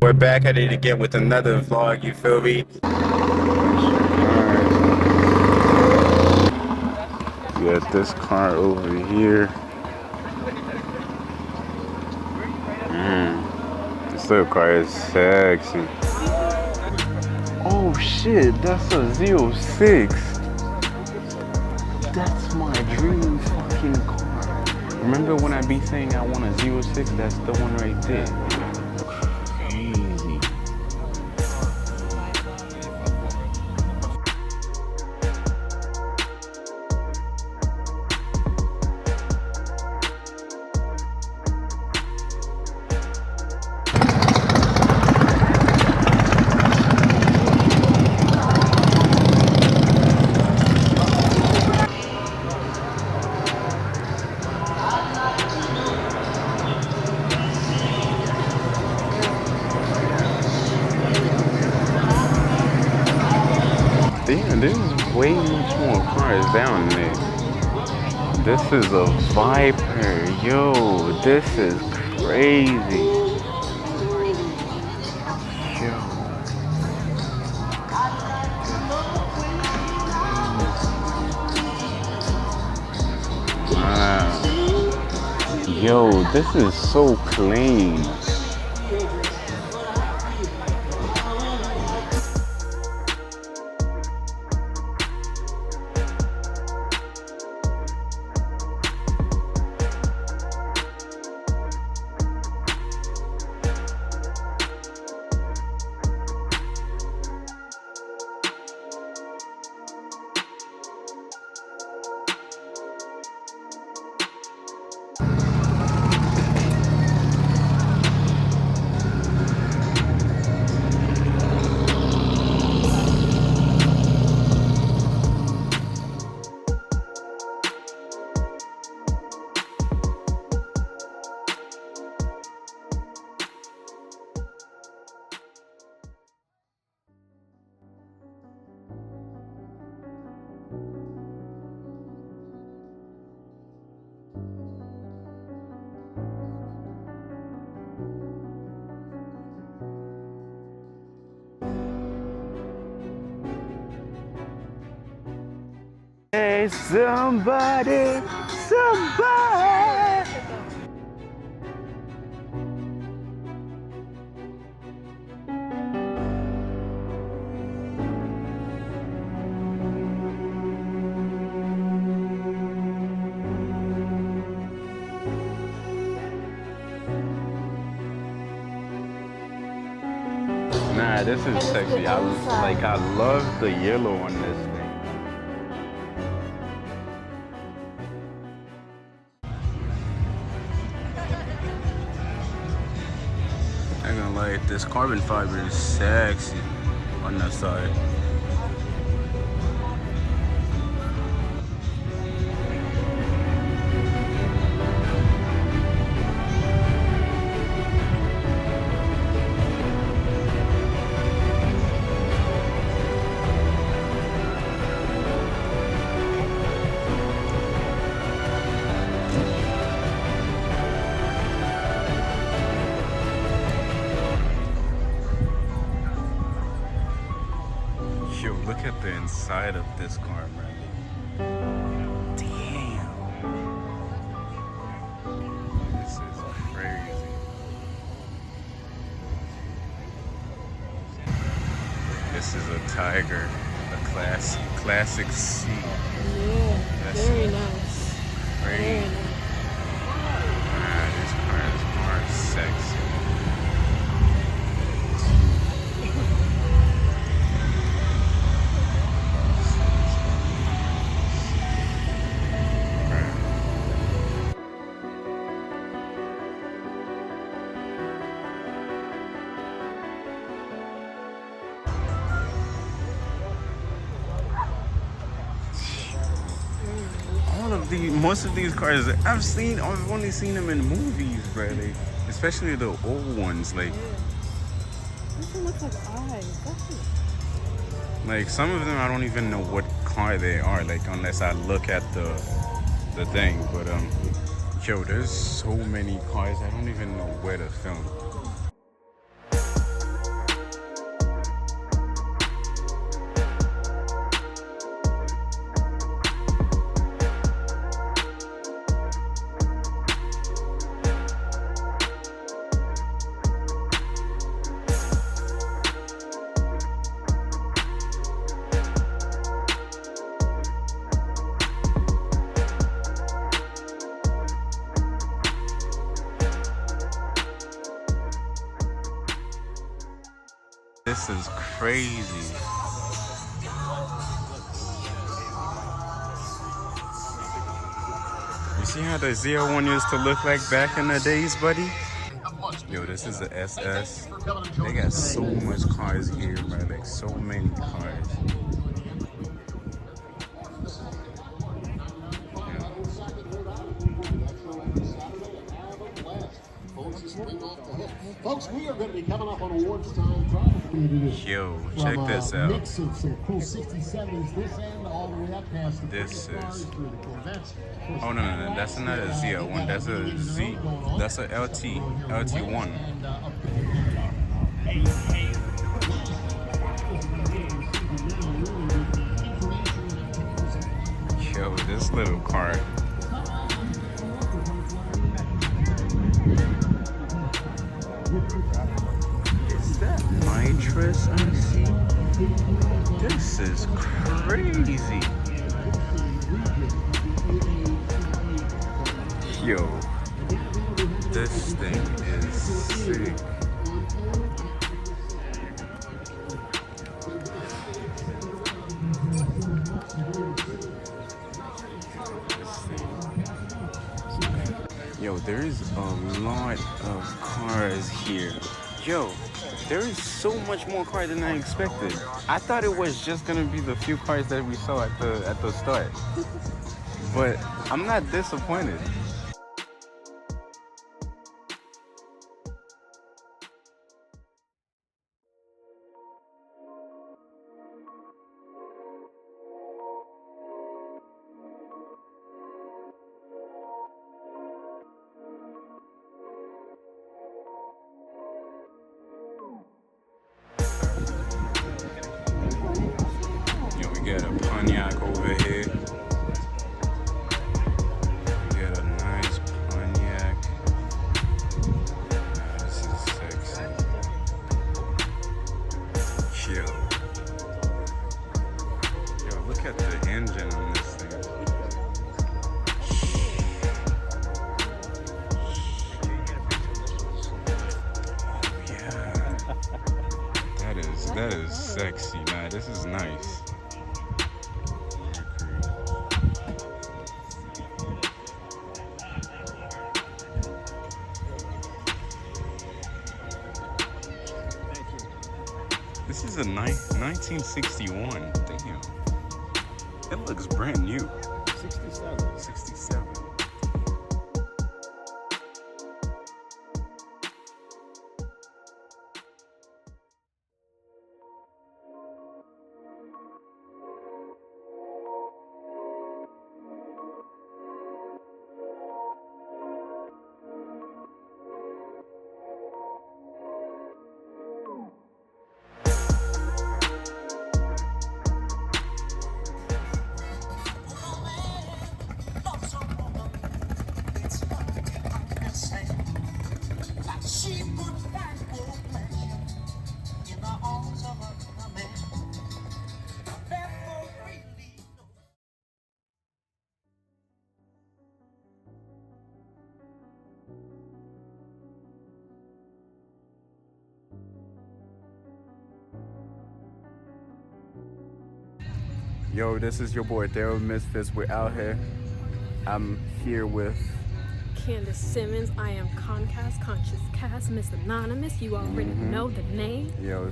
We're back at it again with another vlog, you feel me? We got this car over here. This little car is sexy. Oh shit, that's a Z06. That's my dream fucking car. Remember when I be saying I want a Z06? That's the one right there. Crazy. Damn, there's way much more cars down there. This is a Viper. Yo, this is crazy. Yo. Wow. Yo, this is so clean. Hey, somebody. Nah, this is sexy. I love the yellow on this thing. I'm gonna lie, this carbon fiber is sexy on that side. Yo, look at the inside of this car, man. Damn. This is crazy. This is a Tiger, a classic C. Yeah, That's very nice. crazy. Very nice. Man, this car is sexy. Most of these cars I've only seen them in movies, bro. Especially the old ones. This one looks like eyes. Like some of them, I don't even know what car they are. Like unless I look at the thing. But yo, there's so many cars. I don't even know where to film. this is crazy. You see how the ZL1 used to look like back in the days, buddy? Yo, this is the SS. They got so much cars here, bro. Like, so many cars. Folks, we are going to be coming up on awards time. Yo, check this out. Mix of some cool 67s this end all the way up past the This cars is. through the Corvettes. Oh no, that's not a ZL1. That's a Z. That's a LT1. Yo, this little car. Is that nitrous I see? This is crazy. Yo, this thing is sick. Yo, there's a lot of cars here. Yo, there is so much more cars than I expected. I thought it was just gonna be the few cars that we saw at the start. But I'm not disappointed. Yo, we got a Pontiac over here. We got a nice Pontiac. This is sexy. Yo. Yo, look at the engine on this thing. Yeah. That is sexy, man. This is nice. This is a 1961. Damn. It looks brand new. 67. 67. Yo, this is your boy Daryl Misfits. We're out here. I'm here with Candace Simmons. I am Concast, Conscious Cast, Miss Anonymous. You already know the name. Yo,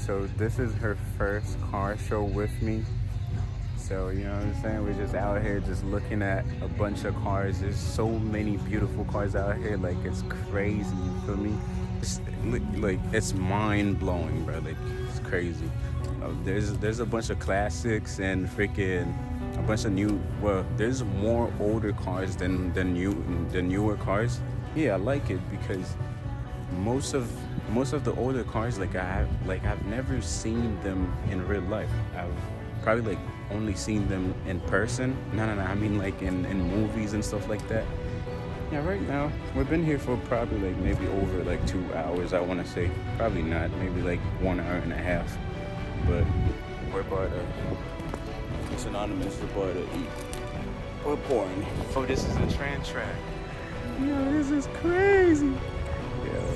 so this is her first car show with me. So, you know what I'm saying? We're just out here just looking at a bunch of cars. There's so many beautiful cars out here. Like, it's crazy, you feel me? It's mind-blowing, bro. Like, it's crazy. There's a bunch of classics and freaking a bunch of new. Well, there's more older cars than newer cars. Yeah, I like it because most of the older cars, I've never seen them in real life. I've probably only seen them in person. No. I mean in movies and stuff like that. Yeah, right now we've been here for probably maybe over 2 hours. I want to say probably not. Maybe 1 hour and a half. But we're about to. It's Anonymous. We're about to eat. We're pouring. Oh, this is a train track. Yo, this is crazy. Yeah.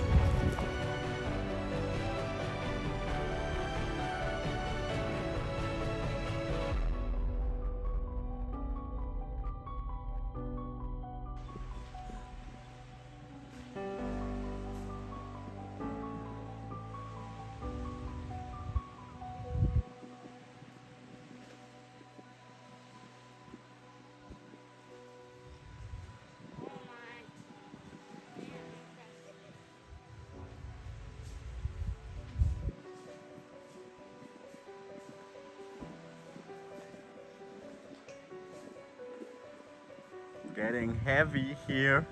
getting heavy here.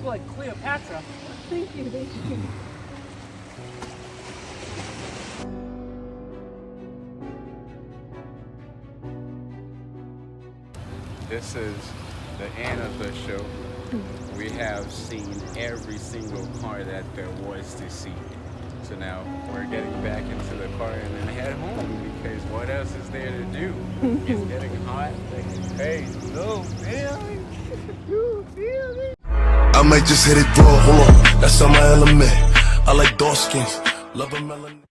Like Cleopatra. Thank you, thank you. This is the end of the show. We have seen every single car that there was to see. So now we're getting back into the car and then head home because what else is there to do? It's getting hot. Like, hey, no, feeling. You feel me? I might just hit it raw, hold on, that's on my element. I like dark skins, love a melanin.